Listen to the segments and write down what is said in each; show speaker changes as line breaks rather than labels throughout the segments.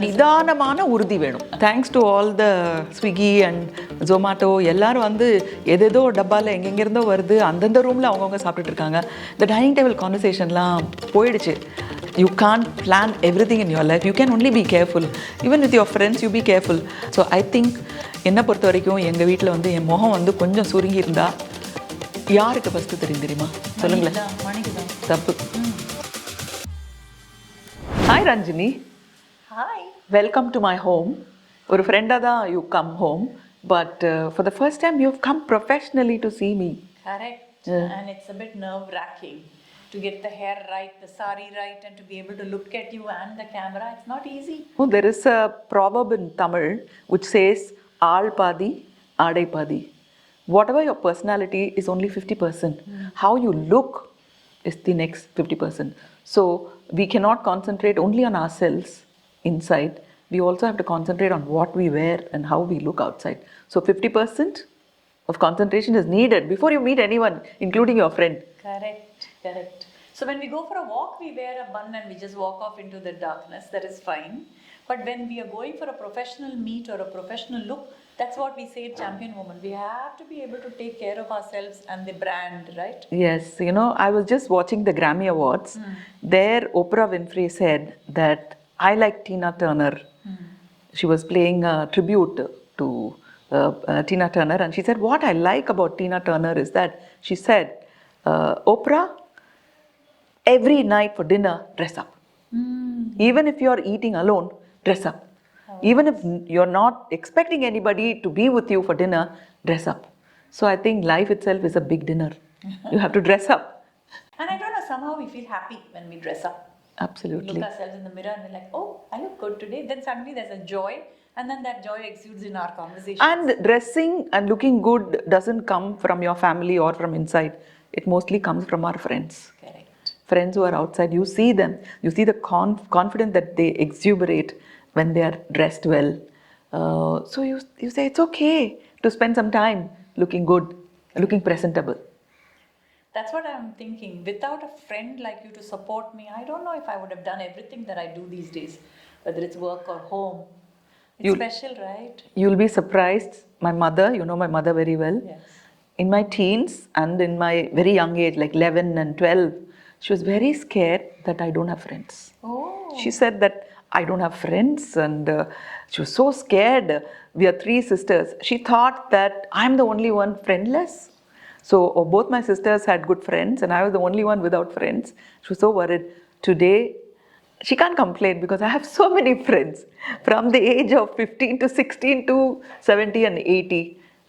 நிதானமான உறுதி வேணும். Thanks to all the Swiggy and Zomato எல்லாரும் வந்து எதேதோ டப்பாவில் எங்கெங்கிருந்தோ வருது, அந்தந்த ரூமில் அவங்கவுங்க சாப்பிட்டுட்டு இருக்காங்க. இந்த டைனிங் டேபிள் கான்வர்சேஷன்லாம் போயிடுச்சு. You can't plan everything in your life. You can only be careful. Even with your friends, you be careful. So I think என்னை பொறுத்த வரைக்கும் எங்கள் வீட்டில் வந்து என் முகம் வந்து கொஞ்சம் சுருங்கி இருந்தால் யாருக்கு ஃபஸ்ட்டு தெரியுமா சொல்லுங்களேன்? தப்பு. Hi Ranjini.
Hi.
Welcome to my home. ஒரு ஃப்ரெண்டாக தான் you come home, but for the first time you come professionally to see me.
Correct. And it's a bit nerve-wracking to get the hair right, the sari right, and to be able to look at you and the camera. It's not easy.
Oh, there is a proverb in Tamil which says, "Aal paadi, aadai paadi." Whatever your personality is only 50%. How you look is the next 50%. So we cannot concentrate only on ourselves inside. We also have to concentrate on what we wear and how we look outside. So 50% of concentration is needed before you meet anyone, including your friend.
Correct. So when we go for a walk, we wear a bun and we just walk off into the darkness. That is fine. But when we are going for a professional meet or a professional look, that's what we say at Champion Woman. We have to be able to take care of ourselves and the brand, right?
Yes. You know, I was just watching the Grammy Awards. There, Oprah Winfrey said that I like Tina Turner. She was playing a tribute to Tina Turner, and she said, what I like about Tina Turner is that she said, Oprah, every night for dinner, dress up. Even if you're eating alone, dress up. Even if you're not expecting anybody to be with you for dinner, dress up. So I think life itself is a big dinner. You have to dress up.
And I don't know, somehow we feel happy when we dress up.
Absolutely.
Look ourselves in the mirror and we're like, oh, I look good today. Then suddenly there's a joy, and then that joy exudes in our conversation.
And dressing and looking good doesn't come from your family or from inside. It mostly comes from our friends.
Correct.
Friends who are outside, you see them. You see the confidence that they exuberate when they are dressed well. So you say it's okay to spend some time looking good, looking presentable.
That's what I'm thinking. Without a friend like you to support me, I don't know if I would have done everything that I do these days, whether it's work or home. It's special, right?
You'll be surprised. My mother, you know my mother very well.
Yes.
In my teens and in my very young age, like 11 and 12, she was very scared that I don't have friends.
Oh.
She said that I don't have friends, and she was so scared. We are 3 sisters. She thought that I'm the only one friendless. So both my sisters had good friends and I was the only one without friends. She was so worried. Today, she can't complain because I have so many friends from the age of 15 to 16 to 70 and 80.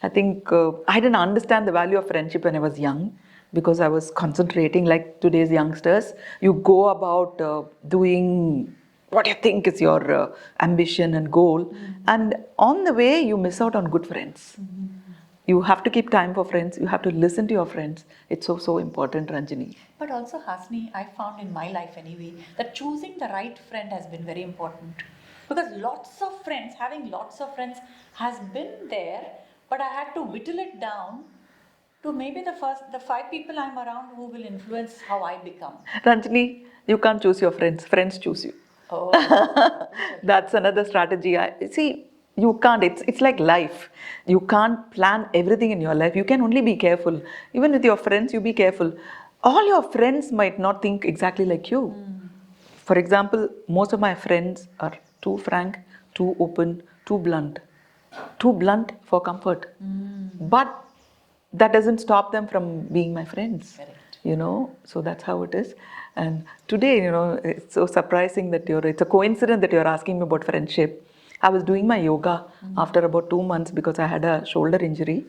I think I didn't understand the value of friendship when I was young because I was concentrating like today's youngsters. You go about doing what you think is your ambition and goal, and on the way you miss out on good friends. You have to keep time for friends. You have to listen to your friends. It's so important, Ranjini.
But also, Hasni, I found in my life anyway, that choosing the right friend has been very important. Because having lots of friends has been there, but I had to whittle it down to maybe the 5 people I'm around who will influence how I become.
Ranjini, you can't choose your friends. Friends choose you.
Oh.
That's another strategy. See, you can't. It's like life. You can't plan everything in your life. You can only be careful. Even with your friends, you be careful. All your friends might not think exactly like you. For example, most of my friends are too frank, too open, too blunt. Too blunt for comfort. But that doesn't stop them from being my friends.
Correct.
You know, so that's how it is. And today, you know, it's so surprising that it's a coincidence that you're asking me about friendship. I was doing my yoga after about 2 months because I had a shoulder injury,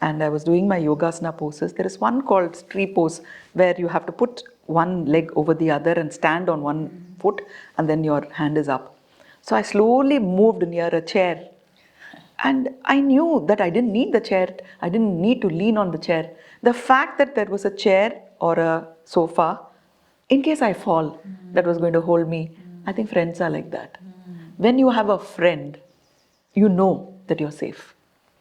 and I was doing my yogasana poses. There is one called tree pose where you have to put one leg over the other and stand on one foot, and then your hand is up. So I slowly moved near a chair, and I knew that I didn't need the chair. I didn't need to lean on the chair. The fact that there was a chair or a sofa, in case I fall, that was going to hold me. I think friends are like that. When you have a friend, you know that you're safe.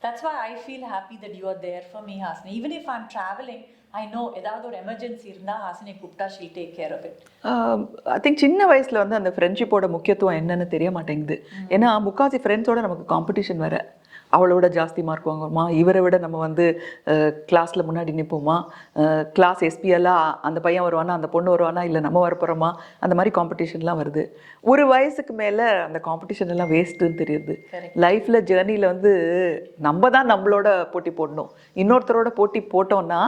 That's why I feel happy that you are there for me, Hasini. Even if I'm traveling, I know ஏதாவது ஒரு emergency இருந்தால் ஹாசினி கூப்பிட்டா she'll take care of it.
I think சின்ன வயசில் வந்து அந்த ஃப்ரெண்ட்ஷிப்போட முக்கியத்துவம் என்னன்னு தெரிய மாட்டேங்குது. ஏன்னா முக்காசி ஃப்ரெண்ட்ஸோட நமக்கு காம்படிஷன் வேறு. அவளோட ஜாஸ்தி மார்க் வாங்குவோமா, இவரை விட நம்ம வந்து கிளாஸில் முன்னாடி நிற்போமா, கிளாஸ் எஸ்பிஎல்லாம் அந்த பையன் வருவானா அந்த பொண்ணு வருவானா இல்லை நம்ம வரப்போகிறோமா, அந்த மாதிரி காம்படிஷன்லாம் வருது. ஒரு வயசுக்கு மேலே அந்த காம்படிஷன் எல்லாம் வேஸ்ட்டுன்னு தெரியுது. லைஃப்பில் ஜேர்னியில் வந்து நம்ம தான் நம்மளோட போட்டி போடணும். இன்னொருத்தரோட போட்டி போட்டோம்னா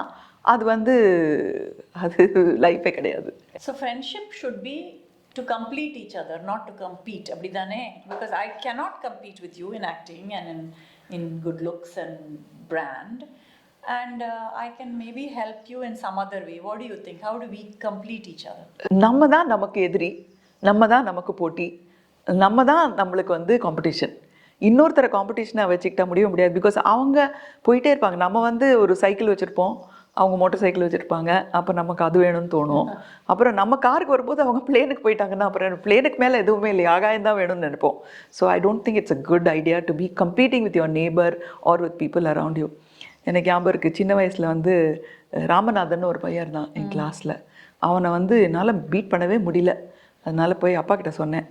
அது வந்து அது லைஃபே கிடையாது.
So friendship should be to complete each other, not to compete. அப்படிதானே? Because I cannot compete with you in acting and in good looks and brand, and I can maybe help you in some other way. What do you think? How do we complete each other?
நம்ம தான் நமக்கு எதிரி, நம்ம தான் நமக்கு போட்டி, நம்ம தான் நம்மளுக்கு வந்து காம்படிஷன். இன்னொருத்தர காம்படிஷனாக வச்சுக்கிட்டா முடியாது. பிகாஸ் அவங்க போயிட்டே இருப்பாங்க. நம்ம வந்து ஒரு சைக்கிள் வச்சுருப்போம், அவங்க மோட்டர் சைக்கிள் வச்சுருப்பாங்க. அப்போ நமக்கு அது வேணும்னு தோணும். அப்புறம் நம்ம காருக்கு வரும்போது அவங்க பிளேனுக்கு போயிட்டாங்கன்னா அப்புறம் பிளேனுக்கு மேலே எதுவுமே இல்லை, ஆகாயம் தான் வேணும்னு நினைப்போம். So I don't think it's a good idea to be competing with your neighbour or with people around you. எனக்கு ஞாபகம் இருக்குது, சின்ன வயசில் வந்து ராமநாதன் ஒரு பையன் இருந்தான் என் கிளாஸில். அவனை வந்து என்னால் பீட் பண்ணவே முடியல. அதனால் போய் அப்பா கிட்ட சொன்னேன்,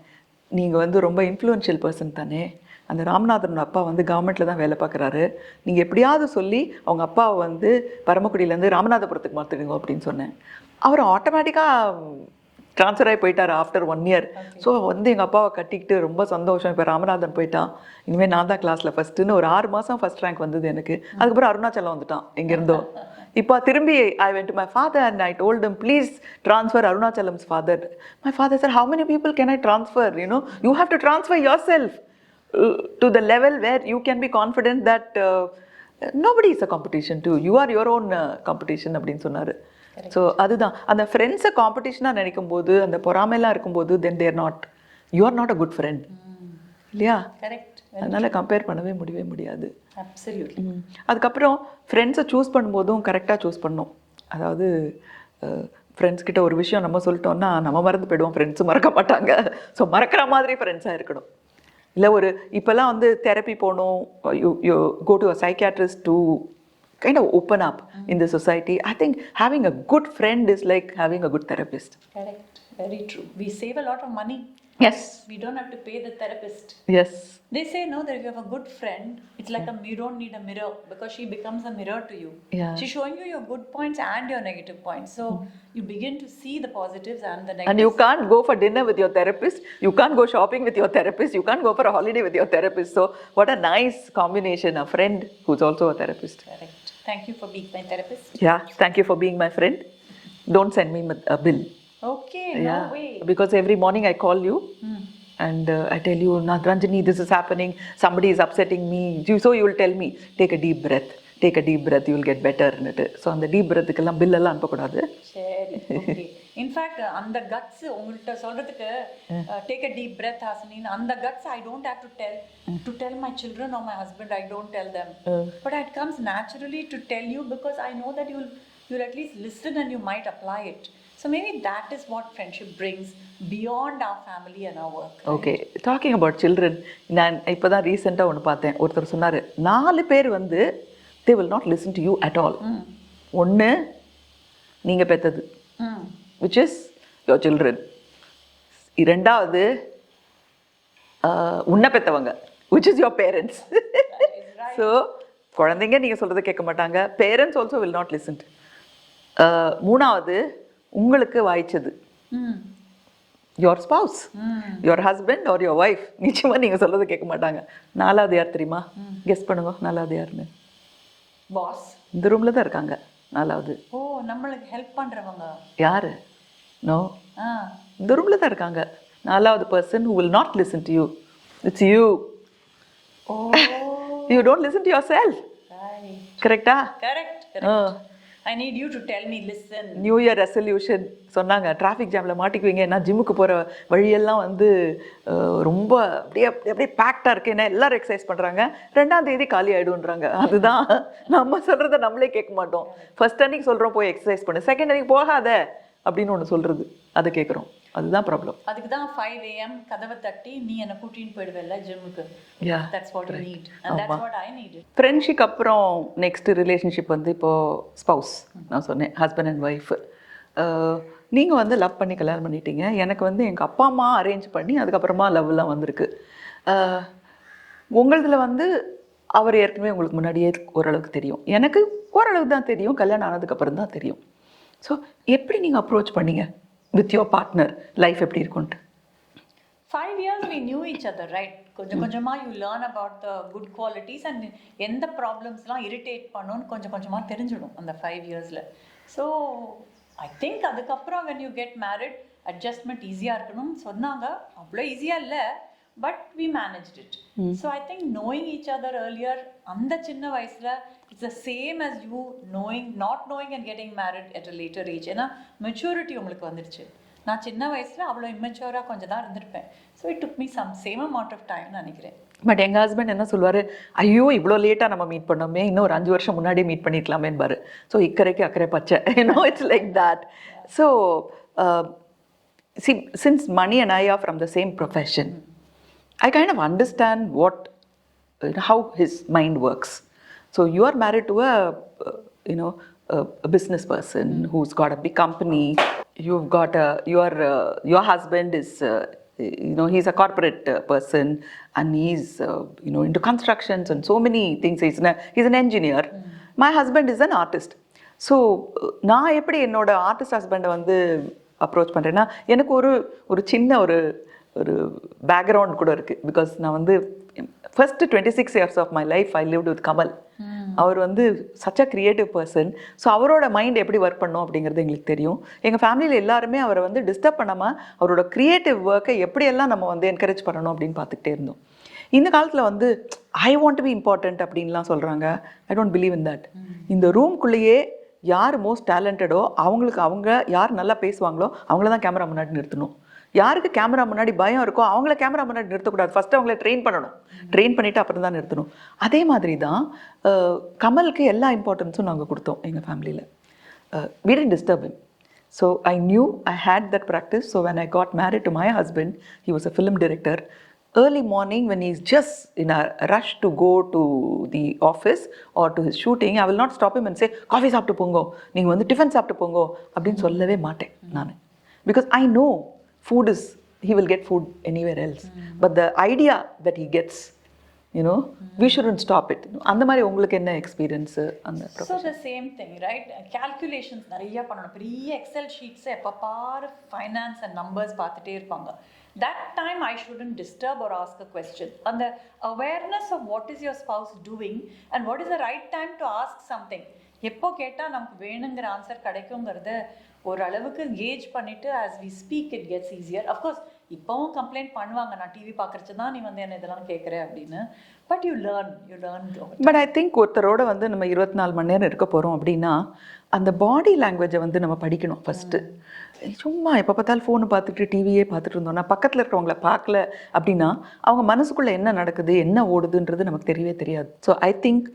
நீங்கள் வந்து ரொம்ப இன்ஃப்ளூயன்ஷியல் பர்சன் தானே, அந்த ராமநாதன் அப்பா வந்து கவர்மெண்ட்டில் தான் வேலை பார்க்குறாரு, நீங்கள் எப்படியாவது சொல்லி அவங்க அப்பாவை வந்து பரமக்குடியிலேருந்து ராமநாதபுரத்துக்கு மாற்றிடுங்க அப்படின்னு சொன்னேன். அவர் ஆட்டோமேட்டிக்காக ட்ரான்ஸ்ஃபர் ஆகி போயிட்டார் ஆஃப்டர் 1 year. ஸோ வந்து எங்கள் அப்பாவை கட்டிக்கிட்டு ரொம்ப சந்தோஷம், இப்போ ராமநாதன் போயிட்டான், இனிமேல் நான் தான் கிளாஸில் ஃபஸ்ட்டுன்னு ஒரு 6 மாதம் ஃபஸ்ட் ரேங்க் வந்தது எனக்கு. அதுக்கப்புறம் அருணாச்சலம் வந்துட்டான் எங்கேருந்தோ. இப்போ திரும்பி I went to my father and I told him please transfer Arunachalam's father. My father sir, how many people can I transfer? You have to transfer yourself to the level where you can be confident that nobody is a competition to you, are your own competition அப்படின்னு சொன்னார். So அதுதான் அந்த ஃப்ரெண்ட்ஸை காம்படிஷனாக நினைக்கும் போது, அந்த பொறாமைலாம் இருக்கும்போது, then they're not, you are not a good friend இல்லையா?
கரெக்ட்.
அதனால் கம்பேர் பண்ணவே முடியாது.
அப்சல்யூட்லி.
அதுக்கப்புறம் ஃப்ரெண்ட்ஸை சூஸ் பண்ணும்போதும் கரெக்டாக சூஸ் பண்ணணும். அதாவது ஃப்ரெண்ட்ஸ் கிட்ட ஒரு விஷயம் நம்ம சொல்லிட்டோம்னா நம்ம மறந்து போயிடுவோம், ஃப்ரெண்ட்ஸும் மறக்க மாட்டாங்க. ஸோ மறக்கிற மாதிரி ஃப்ரெண்ட்ஸாக இருக்கணும். இல்லை ஒரு இப்போல்லாம் வந்து தெரப்பி போகணும், you go to a psychiatrist to kind of open up in the society. I think having a good friend is like having a good therapist.
Correct. Very true. We save a lot of money.
Yes.
We don't have to pay the therapist.
Yes.
They say no, that if you have a good friend, it's like you don't need a mirror because she becomes a mirror to you.
Yeah.
She's showing you your good points and your negative points. So you begin to see the positives and the negatives.
And you can't go for dinner with your therapist. You can't go shopping with your therapist. You can't go for a holiday with your therapist. So what a nice combination, a friend who's also a therapist.
Correct. Thank you for being my therapist.
Yeah, thank you for being my friend. Don't send me a bill.
Okay,
Yeah,
no way.
because every morning I call you and I tell you, Ranjani, this is happening, somebody is upsetting me. So you will tell me, take a deep breath, you will get better. So அந்த deep breathக்கெல்லாம் bill எல்லாம் அனுப்பக்கூடாது.
சரி, okay. In fact அந்த guts உங்கள்கிட்ட சொல்றதுக்கு take a deep breath ஹாசினின், அந்த guts I don't have to tell my children or my husband. I don't tell them, but it comes naturally to tell you because I know that you'll at least listen and you might apply it. So maybe that is what friendship brings beyond our family and our work. Right?
Okay, talking about children, நான் இப்போ தான் ரீசெண்டாக ஒன்று பார்த்தேன். ஒருத்தர் சொன்னார், 4 பேர் வந்து they will not listen to you at all. ஒன்று நீங்கள் பெற்றது, which is your children. இரண்டாவது உன்னை பெற்றவங்க, which is your parents. So குழந்தைங்க நீங்கள் சொல்கிறத கேட்க மாட்டாங்க, parents also will not listen. மூணாவது உங்களுக்கு வாய்ச்சது, your spouse, your husband or your wife. நிச்சயமாக நீங்கள் சொல்கிறத கேட்க மாட்டாங்க. 4வது யார் தெரியுமா? கெஸ் பண்ணுங்க, 4வது யாருன்னு?
பாஸ்.
இந்த ரூமில் தான் இருக்காங்க 4வது.
ஓ, நம்மளுக்கு ஹெல்ப் பண்ணுறவங்க
யாரு? நோ, இந்த ரூமில் தான் இருக்காங்க 4வது person who will not listen to you. It's you.
Oh,
you don't listen to yourself.
right.
கரெக்டா?
Correct. I need you to tell me, listen.
New year resolution சொன்னாங்க, டிராஃபிக் ஜாமில் மாட்டிக்குவீங்க, ஏன்னா ஜிம்முக்கு போகிற வழியெல்லாம் வந்து ரொம்ப அப்படியே பேக்டாக இருக்குது, ஏன்னா எல்லோரும் எக்ஸசைஸ் பண்ணுறாங்க, 2ஆம் தேதி காலி ஆகிடுன்றாங்க. அதுதான் நம்ம சொல்கிறத நம்மளே கேட்க மாட்டோம். ஃபர்ஸ்ட் அன்னைக்கு சொல்கிறோம் போய் எக்ஸசைஸ் பண்ணு, செகண்ட் அன்னைக்கு போகாத அப்படின்னு ஒன்று சொல்கிறது, அதை கேட்குறோம். அதுதான் ப்ராப்ளம்.
அதுக்கு தான் 5 AM கதவை தட்டி நீ என்னை கூட்டின்னு போயிடுவேல்ல ஜிம்முக்கு. That's what you need and that's what I needed.
Friendship அப்புறம் நெக்ஸ்ட் ரிலேஷன்ஷிப் வந்து இப்போது ஸ்பவுஸ், நான் சொன்னேன் ஹஸ்பண்ட் அண்ட் ஒய்ஃபு. நீங்கள் வந்து லவ் பண்ணி கல்யாணம் பண்ணிட்டீங்க. எனக்கு வந்து எங்கள் அப்பா அம்மா அரேஞ்ச் பண்ணி அதுக்கப்புறமா லவ்லாம் வந்திருக்கு. உங்களதில் வந்து அவர் ஏற்கனவே உங்களுக்கு முன்னாடியே ஓரளவுக்கு தெரியும், எனக்கு ஓரளவுக்கு தான் தெரியும், கல்யாணம் ஆனதுக்கப்புறம் தான் தெரியும். ஸோ எப்படி நீங்கள் அப்ரோச் பண்ணீங்க வித் யோர் பார்ட்னர், லைஃப் எப்படி இருக்கும்ட்டு?
5 years we knew each other, right? கொஞ்சம் கொஞ்சமாக you learn about the good qualities and எந்த ப்ராப்ளம்ஸ்லாம் இரிட்டேட் பண்ணுன்னு கொஞ்சம் கொஞ்சமாக தெரிஞ்சிடும் அந்த 5 yearsல. ஸோ ஐ திங்க் அதுக்கப்புறம் when you get married adjustment ஈஸியாக இருக்கணும்னு சொன்னாங்க. அவ்வளோ ஈஸியாக இல்லை, but we managed it. So I think knowing each other earlier, அந்த சின்ன வயசுல it's the same as you not knowing and getting married at a later age. ஏன்னா மெச்சூரிட்டி உங்களுக்கு வந்துடுச்சு. நான் சின்ன வயசுல அவ்வளோ இம்மெச்சூராக கொஞ்சம் தான் இருந்திருப்பேன். So it took me same amount of டைம்னு நினைக்கிறேன்.
பட் எங்கள் ஹஸ்பண்ட் என்ன சொல்லுவார், ஐயோ இவ்வளோ லேட்டாக நம்ம மீட் பண்ணோமே, இன்னும் ஒரு 5 வருஷம் முன்னாடியே மீட் பண்ணிக்கலாமேன்பாரு. ஸோ இக்கரைக்கு அக்கறை பச்சை, it's like that. So since Mani and I are from the same profession, I kind of understand how his mind works. So you are married to a business person who's got a big company. You've got your husband is he's a corporate person and he's into constructions and so many things. He's an engineer. My husband is an artist. So நான் எப்படி என்னோட artist ஹஸ்பண்டை வந்து approach பண்ணுறேன்னா, எனக்கு ஒரு சின்ன ஒரு பேக்ரவுண்ட் கூட இருக்குது. பிகாஸ் நான் வந்து first 26 years of my life I lived with Kamal. அவர் வந்து such a creative person. So அவரோட மைண்ட் எப்படி ஒர்க் பண்ணும் அப்படிங்கிறது எங்களுக்கு தெரியும். எங்கள் ஃபேமிலியில் எல்லாருமே அவரை வந்து டிஸ்டர்ப் பண்ணாமல் அவரோட க்ரியேட்டிவ் ஒர்க்கை எப்படியெல்லாம் நம்ம வந்து என்கரேஜ் பண்ணணும் அப்படின்னு பார்த்துக்கிட்டே இருந்தோம். இந்த காலத்தில் வந்து I want to be important அப்படின்லாம் சொல்கிறாங்க. I don't believe in that. இந்த ரூம்குள்ளேயே யார் மோஸ்ட் டேலண்டடோ அவங்க யார் நல்லா பேசுவாங்களோ அவங்கள தான் கேமரா முன்னாடி நிறுத்தணும். யாருக்கு கேமரா முன்னாடி பயம் இருக்கோ அவங்கள கேமரா முன்னாடி நிறுத்தக்கூடாது. ஃபஸ்ட்டு அவங்கள ட்ரெயின் பண்ணணும். ட்ரெயின் பண்ணிவிட்டு அப்புறம் தான் நிறுத்தணும். அதே மாதிரி தான் கமலுக்கு எல்லா இம்பார்ட்டன்ஸும் நாங்கள் கொடுத்தோம் எங்கள் ஃபேமிலியில். we didn't disturb him. So I knew I had that practice. So when I got married to my husband, he was a film director. Early morning when he's just in a rush to go to the office or to his shooting, I will not stop him and say, coffee சாப்பிட்டு போங்கோ, நீங்கள் வந்து tiffin சாப்பிட்டு போங்கோ அப்படின்னு சொல்லவே மாட்டேன் நான். Because I know food is, he will get food anywhere else. But the idea that he gets, we shouldn't stop it. அந்த மாதிரி உங்களுக்கு என்ன எக்ஸ்பீரியன்ஸ் அந்த profession?
So the same thing, right? Calculations நிறைய பண்ணணும். பெரிய எக்ஸல் ஷீட்ஸ் எப்போ பாரு ஃபைனான்ஸ் அண்ட் நம்பர்ஸ் பார்த்துட்டே இருப்பாங்க. That time I shouldn't disturb or ask a question. And the awareness of what is your spouse doing and what is the right time to ask something. எப்போ கேட்டால் நமக்கு வேணுங்கிற answer கிடைக்குங்கிறது ஓரளவுக்கு gauge பண்ணிவிட்டு as we speak it gets easier. Of course இப்போவும் complaint பண்ணுவாங்க, நான் TV பார்க்குறச்சு தான் நீ வந்து என்ன இதெல்லாம் கேட்குற அப்படின்னு. But you learn.
But I think ஒருத்தரோட வந்து நம்ம 24 மணி நேரம் இருக்க போகிறோம் அப்படின்னா அந்த பாடி லாங்குவேஜை வந்து நம்ம படிக்கணும் ஃபஸ்ட்டு. சும்மா எப்போ பார்த்தாலும் ஃபோனு பார்த்துட்டு டிவியே பார்த்துட்டு இருந்தோம்னா பக்கத்தில் இருக்கிறவங்கள பார்க்கல அப்படின்னா அவங்க மனசுக்குள்ளே என்ன நடக்குது என்ன ஓடுதுன்றது நமக்கு தெரியவே தெரியாது. ஸோ ஐ திங்க்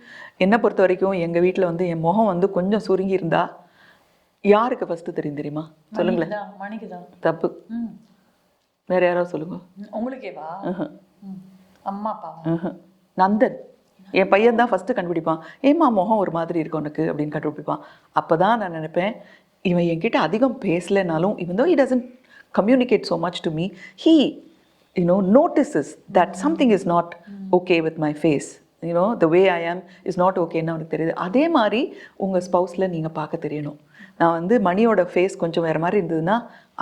என்னை பொறுத்த வரைக்கும் எங்கள் வீட்டில் வந்து என் முகம் வந்து கொஞ்சம் சுருங்கி இருந்தா யாருக்கு ஃபஸ்ட்டு தெரியுமா? சொல்லுங்களேன். தப்பு. வேற யாராவது சொல்லுங்க.
உங்களுக்கேவா? அம்மா அப்பா?
நந்தன் என் பையன் தான் ஃபஸ்ட்டு கண்டுபிடிப்பான். ஏம்மா முகம் ஒரு மாதிரி இருக்கு உனக்கு அப்படின்னு கண்டுபிடிப்பான். அப்போ தான் நான் நினைப்பேன், இவன் என்கிட்ட அதிகம் பேசலைனாலும் even though he doesn't communicate so much to me, he notices that something is not okay with my face. The way I am is not okayன்னு அவனுக்கு தெரியுது. அதே மாதிரி உங்கள் ஸ்பவுஸில் நீங்கள் பார்க்க தெரியணும். நான் வந்து மணியோட ஃபேஸ் கொஞ்சம் வேறு மாதிரி இருந்ததுன்னா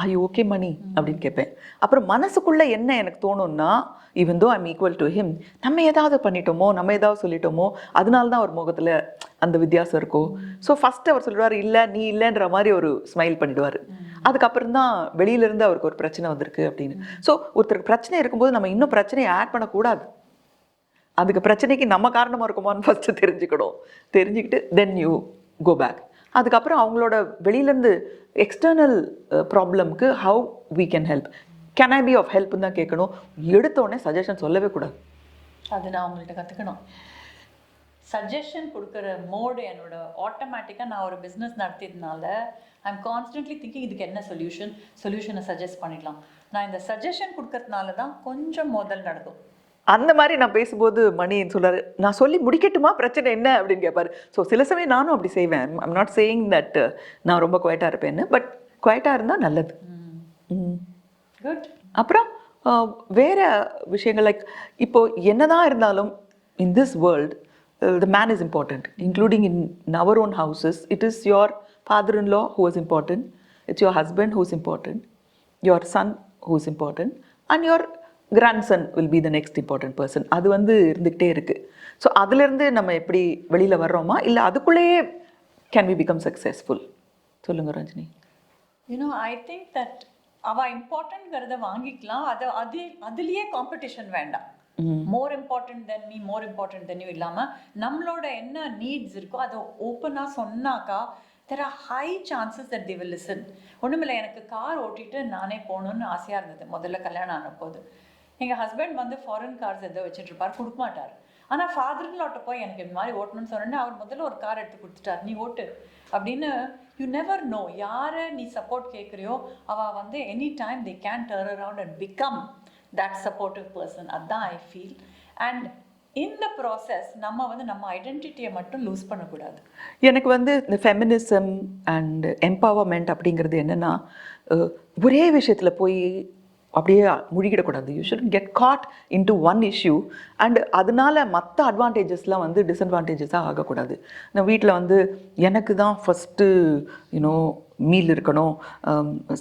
ஐ ஓகே மணி அப்படின்னு கேட்பேன். அப்புறம் மனசுக்குள்ளே என்ன எனக்கு தோணும்னா, even though I'm equal to him, நம்ம ஏதாவது பண்ணிட்டோமோ நம்ம ஏதாவது சொல்லிட்டோமோ அதனால தான் அவர் முகத்தில் அந்த வித்தியாசம் இருக்கும். ஸோ ஃபஸ்ட்டு அவர் சொல்லுவார் இல்லை நீ இல்லைன்ற மாதிரி ஒரு ஸ்மைல் பண்ணிடுவார். அதுக்கப்புறம் தான் வெளியிலேருந்து அவருக்கு ஒரு பிரச்சனை வந்திருக்கு அப்படின்னு. ஸோ ஒருத்தருக்கு பிரச்சனை இருக்கும்போது நம்ம இன்னும் பிரச்சனையை ஆட் பண்ணக்கூடாது. அதுக்கு பிரச்சனைக்கு நம்ம காரணமாக இருக்குமான்னு ஃபஸ்ட்டு தெரிஞ்சுக்கிட்டு தென் யூ கோ பேக். அதுக்கப்புறம் அவங்களோட வெளியிலேருந்து எக்ஸ்டர்னல் ப்ராப்ளம்க்கு how we can help, can I be of ஹெல்ப்னு தான் கேட்கணும். எடுத்தோடனே சஜஷன் சொல்லவே கூடாது.
அது நான் உங்கள்கிட்ட கற்றுக்கணும். சஜஷன் கொடுக்குற மோடு என்னோட ஆட்டோமேட்டிக்காக நான் ஒரு பிஸ்னஸ் நடத்தியதுனால ஐம் கான்ஸ்டன்ட்லி திங்கிங் இதுக்கு என்ன சொல்யூஷனை சஜஸ்ட் பண்ணிடலாம். நான் இந்த சஜஷன் கொடுக்கறதுனால தான் கொஞ்சம் மோதல் நடக்கும்.
அந்த மாதிரி நான் பேசும்போது மணி சொல்றாரு, நான் சொல்லி முடிக்கட்டுமா, பிரச்சனை என்ன அப்படின்னு கேட்பாரு. ஸோ சில சமயம் நானும் அப்படி செய்வேன். ஐம் நாட் சேயிங் தட் நான் ரொம்ப குவைட்டாக இருப்பேன்னு, பட் குவைட்டாக இருந்தால் நல்லது.
குட்.
அப்புறம் வேற விஷயங்கள் லைக் இப்போ என்னதான் இருந்தாலும் in this world the man is important, including in our own houses. It is your father-in-law who is important, it's your husband who is important, your son who is important, and your grandson will be the next important person. அது வந்து இருந்துக்கிட்டே இருக்கு. So அதுலேருந்து நம்ம எப்படி வெளியில் வர்றோமா இல்லை அதுக்குள்ளேயே கேன் வி பிகம் சக்ஸஸ்ஃபுல்? சொல்லுங்க Ranjini.
You know I think that அவள் இம்பார்ட்டன்ட்ங்கிறத வாங்கிக்கலாம். அதுலேயே காம்படிஷன் வேண்டாம். More important than me, more important than you இல்லாமல் நம்மளோட என்ன நீட்ஸ் இருக்கோ அதை ஓப்பனாக சொன்னாக்கா there are high chances that they will listen. ஒன்றுமில்லை, எனக்கு கார் ஓட்டிட்டு நானே போகணுன்னு ஆசையாக இருந்தது முதல்ல கல்யாணம் ஆன போது. எங்கள் ஹஸ்பண்ட் வந்து ஃபாரின் கார்ஸ் எதோ வச்சுட்டு இருப்பார், கொடுக்க மாட்டார். ஆனால் ஃபாதர்லாட்ட போய் எனக்கு இந்த மாதிரி ஓட்டணும்னு சொன்னோன்னே அவர் முதல்ல ஒரு கார் எடுத்து கொடுத்துட்டார், நீ ஓட்டு அப்படின்னு. யூ நெவர் நோ யாரை நீ சப்போர்ட் கேட்குறியோ அவள் வந்து any time they can turn around and become that supportive person. அதுதான் ஐ ஃபீல். அண்ட் இந்த ப்ராசஸ் நம்ம வந்து நம்ம ஐடென்டிட்டியை மட்டும் லூஸ் பண்ணக்கூடாது.
எனக்கு வந்து இந்த ஃபெமினிசம் அண்ட் எம்பவர்மெண்ட் அப்படிங்கிறது என்னென்னா ஒரே விஷயத்தில் போய் அப்படியே முழுகிடக்கூடாது. You should get caught into one issue and அதனால மற்ற அட்வான்டேஜஸ்லாம் வந்து டிஸ்அட்வான்டேஜஸாக ஆகக்கூடாது. நான் வீட்டில் வந்து எனக்கு தான் ஃபஸ்ட்டு மீல் இருக்கணும்,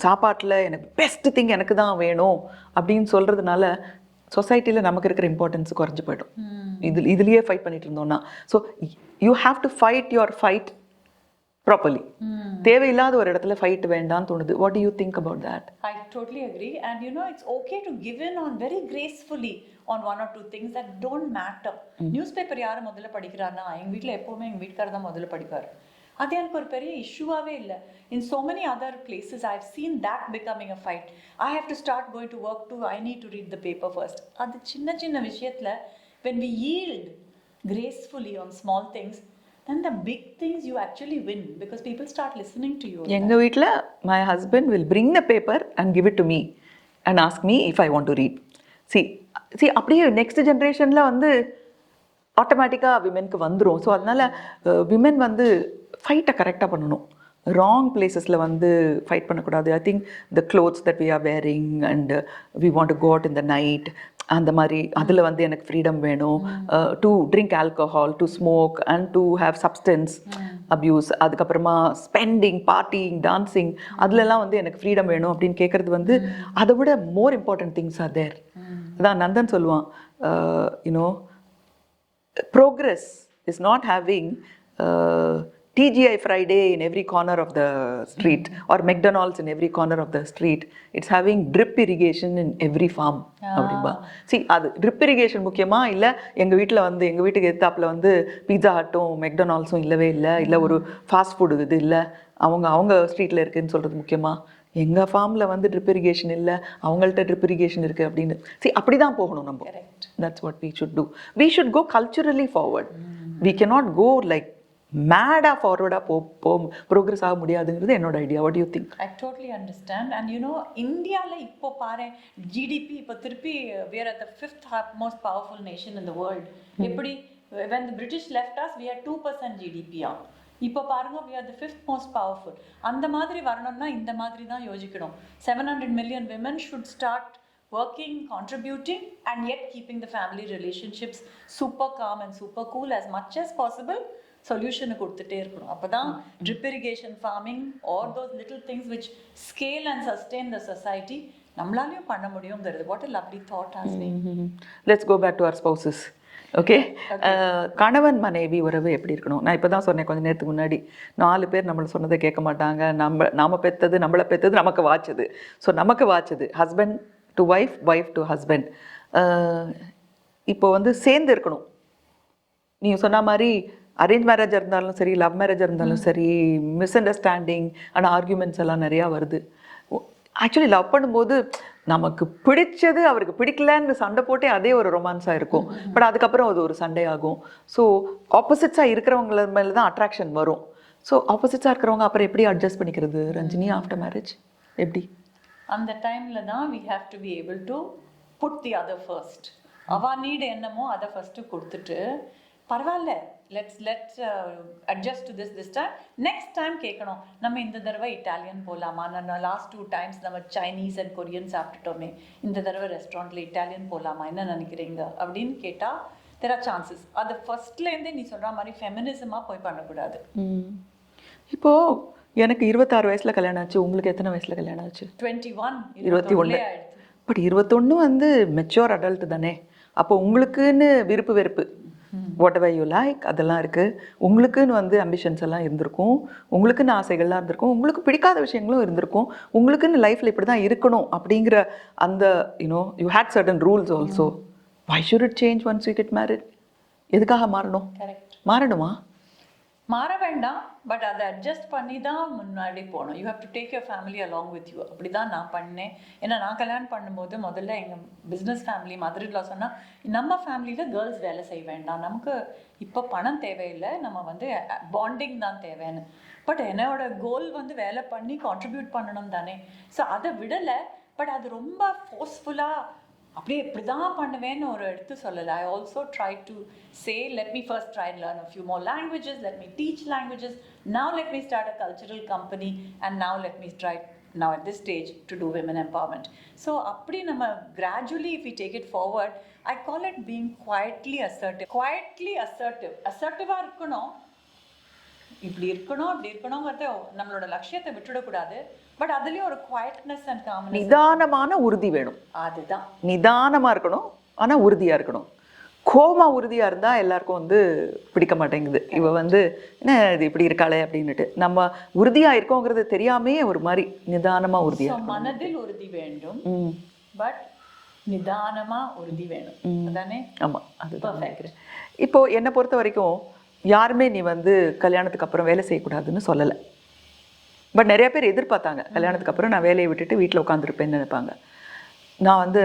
சாப்பாட்டில் எனக்கு பெஸ்ட் திங் எனக்கு தான் வேணும் அப்படின்னு சொல்கிறதுனால சொசைட்டியில் நமக்கு இருக்கிற இம்பார்ட்டன்ஸ் குறைஞ்சி போய்டும். இதுலேயே ஃபைட் பண்ணிட்டு இருந்தோம்னா. So you have to fight your fight properly. தேவையில்லாத ஒரு இடத்துல ஃபைட் வேண்டாம்னு தோணுது. What do you think about that?
I totally agree. And it's okay to give in on very gracefully on one or two things that don't matter. Newspaper யார் முதல்ல படிக்கிறாருன்னா எங்கள் வீட்டில் எப்போவுமே எங்கள் வீட்டுக்காரர் தான் முதல்ல படிப்பார். அது எனக்கு ஒரு பெரிய இஷ்யூவாகவே இல்லை. இன் so many other places I have seen that becoming a fight. I have to start going to work too, I need to read the paper first. அது சின்ன சின்ன விஷயத்தில் when we yield gracefully on small things, then the big things you actually win because people start listening to you.
எங்கள் வீட்டில் my husband will bring the paper and give it to me and ask me if I want to read. see அப்படியே next ஜென்ரேஷனில் வந்து ஆட்டோமேட்டிக்காக விமென்க்கு வந்துடும். So அதனால் women வந்து ஃபைட்டை கரெக்டாக பண்ணணும். ராங் பிளேசஸில் வந்து ஃபைட் பண்ணக்கூடாது. I think the clothes that we are wearing and we want to go out in the night அந்த மாதிரி அதில் வந்து எனக்கு ஃப்ரீடம் வேணும். To drink alcohol, to smoke and to have substance abuse, அதுக்கப்புறமா ஸ்பெண்டிங், பார்ட்டிங், டான்ஸிங் அதுலலாம் வந்து எனக்கு ஃப்ரீடம் வேணும் அப்படின்னு கேட்குறது வந்து அதை விட more important things are there. அதான் நந்தன் சொல்லுவான், progress is not having TGI Friday in every corner of the street or McDonald's in every corner of the street. It's having drip irrigation in every farm. அப்படின்பா. அது drip irrigation முக்கியமா இல்லை எங்கள் வீட்டில் வந்து எங்கள் வீட்டுக்கு எதிர்த்தாப்பில் வந்து பீட்சா ஹட்டும் மெக்டொனால்ட்ஸும் இல்லவே இல்லை ஒரு ஃபாஸ்ட் ஃபுட் இது இல்லை அவங்க ஸ்ட்ரீட்டில் இருக்குதுன்னு சொல்கிறது முக்கியமா? எங்கள் ஃபார்மில் வந்து ட்ரிப் இரிகேஷன் இல்லை, அவங்கள்ட்ட ட்ரிப் இரிகேஷன் இருக்குது அப்படின்னு. அப்படி தான் போகணும் நம்ம. That's what we should do. We should go culturally forward. We cannot go like மேடாக ஃபார்வர்டாக ப்ரோக்ரஸ் ஆக முடியாதுங்கிறது என்னோட idea. What you think?
I totally understand. And இந்தியாவில் இப்போ பாரு ஜிடிபி இப்போ திருப்பி we are at the 5th most powerful nation in the world. எப்படி when the British left us we had 2% GDP. இப்போ பாருங்க we are the 5th most powerful. அந்த மாதிரி வரணும்னா இந்த மாதிரி தான் யோசிக்கணும். 700 million women should start working, contributing and yet keeping the family relationships super calm and super cool as much as possible. சொல்யூஷனை கொடுத்துட்டே இருக்கணும். அப்போ தான் drip irrigation farming are those little things which scale and sustain the society நம்மளாலையும் பண்ண முடியுங்கிறது. What a lovely thought has been.
Let's go back to our spouses. Okay, கணவன் மனைவி உறவு எப்படி இருக்கணும்? நான் இப்போ தான் சொன்னேன் கொஞ்சம் நேரத்துக்கு முன்னாடி, 4 பேர் நம்மளை சொன்னதை கேட்க மாட்டாங்க. நாம பெற்றது நம்மளை பெற்றது நமக்கு வாச்சது. ஸோ நமக்கு வாச்சது husband to wife, wife to husband. இப்போ வந்து சேர்ந்து இருக்கணும். நீங்கள் சொன்ன மாதிரி அரேஞ்ச் மேரேஜாக இருந்தாலும் சரி, லவ் மேரேஜாக இருந்தாலும் சரி, மிஸ் அண்டர்ஸ்டாண்டிங் அண்ட் ஆர்கியூமெண்ட்ஸ் எல்லாம் நிறையா வருது. ஆக்சுவலி லவ் பண்ணும்போது நமக்கு பிடிச்சது அவருக்கு பிடிக்கலன்னு சண்டை போட்டே அதே ஒரு ரொமான்ஸாக இருக்கும். பட் அதுக்கப்புறம் அது ஒரு சண்டே ஆகும். ஸோ ஆப்போசிட்ஸாக இருக்கிறவங்கள மேலே தான் அட்ராக்ஷன் வரும். ஸோ ஆப்போசிட்ஸாக இருக்கிறவங்க அப்புறம் எப்படி அட்ஜஸ்ட் பண்ணிக்கிறது ரஞ்சினி ஆஃப்டர் மேரேஜ் எப்படி?
அந்த டைம்ல தான் we have to be able to put the other first. அவ நீட் என்னமோ அதை ஃபர்ஸ்ட் கொடுத்துட்டு பரவாயில்ல let's adjust to this time. Next time கேட்கணும், நம்ம இந்த தடவை இட்டாலியன் போகலாமா, நான் லாஸ்ட் 2 times நம்ம சைனீஸ் அண்ட் கொரியன் சாப்பிட்டுட்டோமே, இந்த தடவை ரெஸ்டாரண்ட்ல இட்டாலியன் போகலாமா, என்ன நினைக்கிறீங்க அப்படின்னு கேட்டால் தெர் ஆர் சான்சஸ். அது ஃபர்ஸ்ட்லேருந்தே நீ சொல்கிற மாதிரி ஃபெமினிசமாக போய் பண்ணக்கூடாது.
இப்போது எனக்கு 26 வயசில் கல்யாணம் ஆச்சு, உங்களுக்கு எத்தனை வயசில் கல்யாணம் ஆச்சு?
21
பட் 21 வந்து மெச்சூர் அடல்ட் தானே. அப்போ உங்களுக்குன்னு விருப்பு வெறுப்பு வாட் எவர் யூ லைக் அதெல்லாம் இருக்குது. உங்களுக்குன்னு வந்து அம்பிஷன்ஸ் எல்லாம் இருந்திருக்கும், உங்களுக்குன்னு ஆசைகள்லாம் இருந்திருக்கும், உங்களுக்கு பிடிக்காத விஷயங்களும் இருந்திருக்கும், உங்களுக்குன்னு லைஃப்பில் இப்படி தான் இருக்கணும் அப்படிங்கிற அந்த you had certain rules also. Why should it change once you get married? எதுக்காக மாறணும்?
கரெக்ட்,
மாறணுமா?
மாற வேண்டாம், பட் அதை அட்ஜஸ்ட் பண்ணி தான் முன்னாடி போகணும். You have to take your family along with you. அப்படி தான் நான் பண்ணேன். ஏன்னா நான் கல்யாணம் பண்ணும்போது முதல்ல எங்கள் பிஸ்னஸ் ஃபேமிலி மதுரையில் சொன்னால், நம்ம ஃபேமிலியில் கேர்ள்ஸ் வேலை செய்ய வேண்டாம், நமக்கு இப்போ பணம் தேவையில்லை, நம்ம வந்து பாண்டிங் தான் தேவைன்னு. பட் என்னோட கோல் வந்து வேலை பண்ணி கான்ட்ரிபியூட் பண்ணணும் தானே. ஸோ அதை விடலை. பட் அது ரொம்ப ஃபோர்ஸ்ஃபுல்லாக அப்படியே இப்படி தான் பண்ணுவேன்னு ஒரு எடுத்து சொல்லலை. I also try to say let me first try and learn a few more languages, let me teach languages, now let me start a cultural company and now let me try now at this stage to do women empowerment. So அப்படி நம்ம gradually if we take it forward, I call it being quietly assertive. assertive-ஆ இருக்கணும், இப்படி இருக்கணும் அப்படி இருக்கணுங்கிறத நம்மளோட லட்சியத்தை விட்டுடக்கூடாது. But அதுலேயும் ஒரு குவாய்ட்னஸ் அண்ட் காம்னஸ்,
நிதானமான உறுதி வேணும்.
அதுதான்,
நிதானமாக இருக்கணும், ஆனால் உறுதியாக இருக்கணும். கோமா உறுதியாக இருந்தால் எல்லாருக்கும் வந்து பிடிக்க மாட்டேங்குது. இவ வந்து என்ன இது இப்படி இருக்காளே அப்படின்னுட்டு. நம்ம உறுதியாக இருக்கோங்கிறது தெரியாமே ஒரு மாதிரி நிதானமாக உறுதியாக.
மனதில் உறுதி வேண்டும், பட் நிதானமாக உறுதி வேணும். அதானே?
ஆமாம், அதுதான் நினைக்கிறேன். இப்போது என்னை பொறுத்த வரைக்கும் யாருமே நீ வந்து கல்யாணத்துக்கு அப்புறம் வேலை செய்யக்கூடாதுன்னு சொல்லலை. பட் நிறைய பேர் எதிர்பார்த்தாங்க, கல்யாணத்துக்கு அப்புறம் நான் வேலையை விட்டுட்டு வீட்டில் உட்காந்துருப்பேன்னு நினைப்பாங்க. நான் வந்து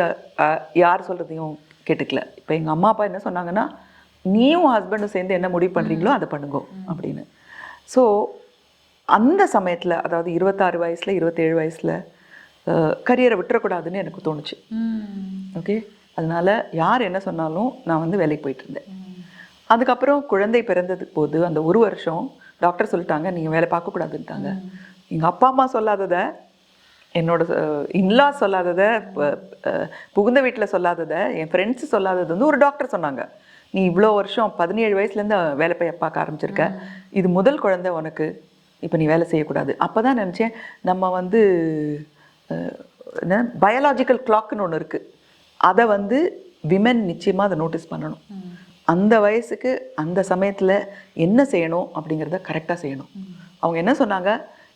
யார் சொல்கிறதையும் கேட்டுக்கல. இப்போ எங்கள் அம்மா அப்பா என்ன சொன்னாங்கன்னா, நீயும் ஹஸ்பண்டும் சேர்ந்து என்ன முடிவு பண்ணுறீங்களோ அதை பண்ணுங்க அப்படின்னு. ஸோ அந்த சமயத்தில், அதாவது 26 வயசில் 27 வயசில் கரியரை விட்டுறக்கூடாதுன்னு எனக்கு தோணுச்சு. ஓகே, அதனால் யார் என்ன சொன்னாலும் நான் வந்து வேலைக்கு போயிட்டு இருந்தேன். அதுக்கப்புறம் குழந்தை பிறந்ததுக்கு போது அந்த 1 வருஷம் டாக்டர் சொல்லிட்டாங்க, நீங்கள் வேலை பார்க்கக்கூடாதுன்ட்டாங்க. எங்கள் அப்பா அம்மா சொல்லாததை, என்னோட இன்லா சொல்லாததை, புகுந்த வீட்டில் சொல்லாததை, என் ஃப்ரெண்ட்ஸு சொல்லாதது வந்து ஒரு டாக்டர் சொன்னாங்க. நீ இவ்வளோ வருஷம் 17 வயசுலேருந்து வேலை பார்க்க ஆரம்பிச்சிருக்க, இது முதல் குழந்தை உனக்கு, இப்போ நீ வேலை செய்யக்கூடாது. அப்போ தான் நினச்சேன், நம்ம வந்து என்ன பயாலாஜிக்கல் கிளாக்குன்னு ஒன்று இருக்குது, அதை வந்து விமென் நிச்சயமாக அதை நோட்டீஸ் பண்ணணும். அந்த வயசுக்கு அந்த சமயத்தில் என்ன செய்யணும் அப்படிங்கிறத கரெக்டாக செய்யணும். அவங்க என்ன சொன்னாங்க,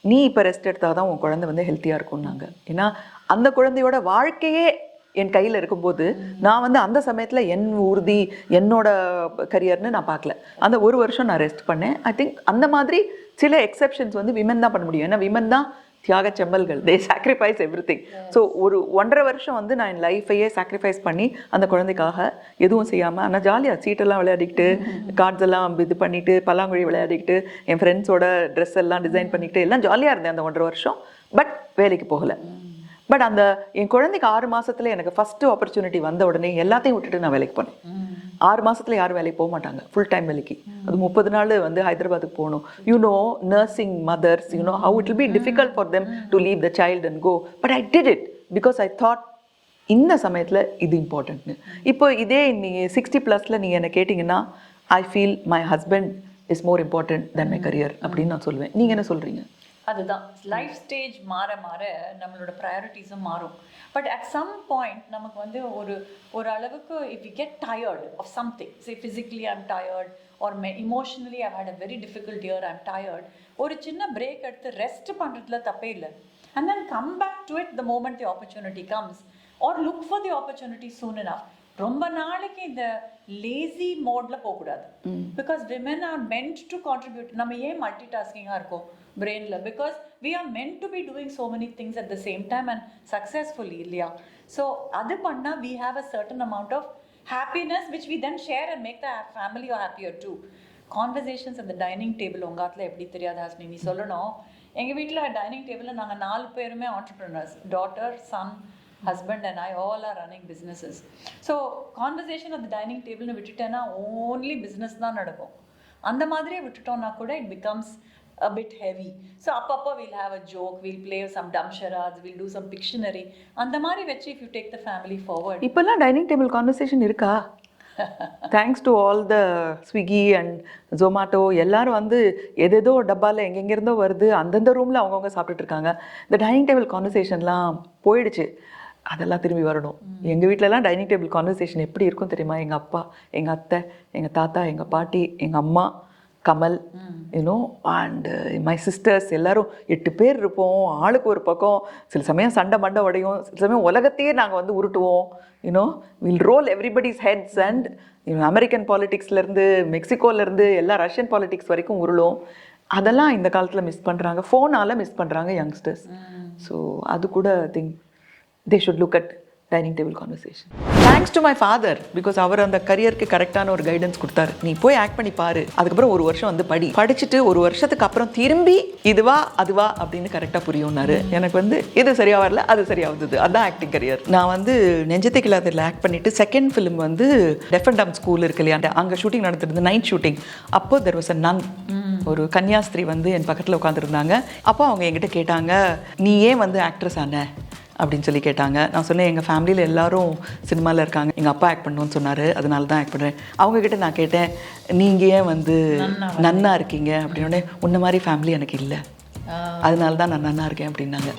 நீ இப்போ ரெஸ்ட் எடுத்தால் தான் உன் குழந்தை வந்து ஹெல்த்தியாக இருக்கும்னாங்க. ஏன்னா அந்த குழந்தையோட வாழ்க்கையே என் கையில் இருக்கும்போது நான் வந்து அந்த சமயத்தில் என் உறுதி, என்னோட கரியர்னு நான் பார்க்கல. அந்த 1 வருஷம் நான் ரெஸ்ட் பண்ணேன். ஐ திங்க் அந்த மாதிரி சில எக்ஸெப்ஷன்ஸ் வந்து விமன் தான் பண்ண முடியும். ஏன்னா விமன் தான் தியாக செம்மல்கள், தே சாக்ரிஃபைஸ் எவ்ரிதிங். ஸோ ஒரு 1.5 வருஷம் வந்து நான் என் லைஃபையே சாக்ரிஃபைஸ் பண்ணி அந்த குழந்தைக்காக எதுவும் செய்யாமல், ஆனால் ஜாலியாக சீட்டெல்லாம் விளையாடிக்கிட்டு, கார்ட்ஸ் எல்லாம் இது பண்ணிவிட்டு, பல்லாங்குழி விளையாடிக்கிட்டு, என் ஃப்ரெண்ட்ஸோட ட்ரெஸ் எல்லாம் டிசைன் பண்ணிக்கிட்டு எல்லாம் ஜாலியாக இருந்தேன் அந்த 1.5 வருஷம். பட் வேலைக்கு போகலை. பட் அந்த என் குழந்தைக்கு 6 மாதத்தில் எனக்கு ஃபஸ்ட்டு ஆப்பர்ச்சுனிட்டி வந்த உடனே எல்லாத்தையும் விட்டுட்டு நான் வேலைக்கு போனேன். 6 மாதத்தில் யாரும் வேலைக்கு போக மாட்டாங்க ஃபுல் டைம் வேலைக்கு. அது 30 நாள் வந்து ஹைதராபாத்துக்கு போகணும். Nursing mothers, how it will be difficult for them to leave the child and go. But I did it because I thought இந்த சமயத்தில் இது இம்பார்ட்டன்ட்னு. இப்போ இதே நீ 60+ நீ என்னை கேட்டிங்கன்னா, I feel my husband is more important then my career அப்படின்னு நான் சொல்லுவேன். நீங்கள் என்ன சொல்கிறீங்க?
அதுதான், லைஃப் ஸ்டேஜ் மாற மாற நம்மளோட ப்ரையாரிட்டிஸும் மாறும். பட் அட் சம் பாயிண்ட் நமக்கு வந்து ஒரு அளவுக்கு if you get tired of something, say physically I am tired or emotionally I had a very difficult year, I am tired, ஒரு சின்ன பிரேக் எடுத்து ரெஸ்ட் பண்ணுறதுல தப்பே இல்லை. And then come back to it the moment the opportunity comes or look for the opportunity soon enough. ரொம்ப நாளைக்கு இந்த lazy மோட்ல போகக்கூடாது. Because women are meant to contribute. நம்ம ஏன் மல்டி டாஸ்கிங்காக இருக்கோம் பிரெயினில்? Because we are meant to be doing so many things at the same time and successfully, இல்லையா? So adu panna we have a certain amount of happiness which we then share and make the family happier too. Conversations at the dining table உங்காத்துல எப்படி தெரியாது ஹாஸ்னி நீ சொல்லணும். எங்க வீட்டில் dining டேபிளில் நாங்கள் 4 பேருமே entrepreneurs, daughter, son, husband and I all are running businesses. So conversation at the dining table விட்டுட்டேன்னா only business தான் நடக்கும். அந்த மாதிரியே விட்டுட்டோம்னா கூட it becomes a bit heavy. So அப்பப்போ we'll have a joke, we'll play some dumb charades, we'll do some Pictionary. அந்த மாதிரி வச்சு if you take the family forward.
இப்போல்லாம் டைனிங் டேபிள் கான்வர்சேஷன் இருக்கா? Thanks to all the Swiggy and Zomato எல்லாரும் வந்து எதேதோ டப்பாவில் எங்கெங்கிருந்தோ வருது, அந்தந்த ரூமில் அவங்கவுங்க சாப்பிட்டுட்டு இருக்காங்க. இந்த டைனிங் டேபிள் கான்வர்சேஷன்லாம் போயிடுச்சு, அதெல்லாம் திரும்பி வரணும். எங்கள் வீட்டிலலாம் டைனிங் டேபிள் கான்வர்சேஷன் எப்படி இருக்கும் தெரியுமா? எங்கள் அப்பா, எங்கள் அத்தை, எங்கள் தாத்தா, எங்கள் பாட்டி, எங்கள் அம்மா, Kamal, you know and my sisters எல்லாரும் 8 பேர் இருப்போம். ஆளுக்கு ஒரு பக்கம். சில சமயம் சண்டை மண்டை உடையும், சில சமயம் உலகத்தையே நாங்கள் வந்து உருட்டுவோம். You know will roll everybody's heads and American பாலிடிக்ஸ்லேருந்து மெக்சிகோலேருந்து எல்லா ரஷ்யன் பாலிடிக்ஸ் வரைக்கும் உருளும். அதெல்லாம் இந்த காலத்தில் மிஸ் பண்ணுறாங்க, ஃபோனால் மிஸ் பண்ணுறாங்க யங்ஸ்டர்ஸ். ஸோ அது கூட think they should look at dining table conversation. Thanks to my father, because அவர் அந்த கரியருக்கு கரெக்டான ஒரு கைடன்ஸ் கொடுத்தாரு. நீ போய் ஆக்ட் பண்ணி பாரு, அதுக்கப்புறம் ஒரு வருஷம் வந்து படிச்சுட்டு ஒரு வருஷத்துக்கு அப்புறம் திரும்பி இதுவா அதுவா அப்படின்னு கரெக்டாக புரியும்னாரு. எனக்கு வந்து இது சரியாக வரல, அது சரியாக வந்தது. அதுதான் ஆக்டிங் கரியர். நான் வந்து நெஞ்சத்தை கிளாதில் ஆக்ட் பண்ணிவிட்டு செகண்ட் ஃபிலிம் வந்து டெஃப் அண்ட் டம் ஸ்கூல் இருக்கு இல்லையா, அங்கே ஷூட்டிங் நடத்துறது, நைட் ஷூட்டிங். அப்போ தெர் வாஸ் அ நன், ஒரு கன்னியாஸ்திரி வந்து என் பக்கத்தில் உட்காந்துருந்தாங்க. அப்போ அவங்க என்கிட்ட கேட்டாங்க, நீ ஏன் வந்து ஆக்ட்ரஸ் ஆன அப்படின்னு சொல்லி கேட்டாங்க. நான் சொன்னேன், எங்கள் ஃபேமிலியில் எல்லாரும் சினிமாவில் இருக்காங்க, எங்கள் அப்பா ஆக்ட் பண்ணுவோன்னு சொன்னார், அதனால தான் ஆக்ட் பண்ணுறேன். அவங்கக்கிட்ட நான் கேட்டேன், நீங்கள் ஏன் வந்து நன்னா இருக்கீங்க அப்படின்னோடனே, உன்ன மாதிரி ஃபேமிலி எனக்கு இல்லை, அதனால தான் நான் நன்னா இருக்கேன் அப்படின்னாங்க.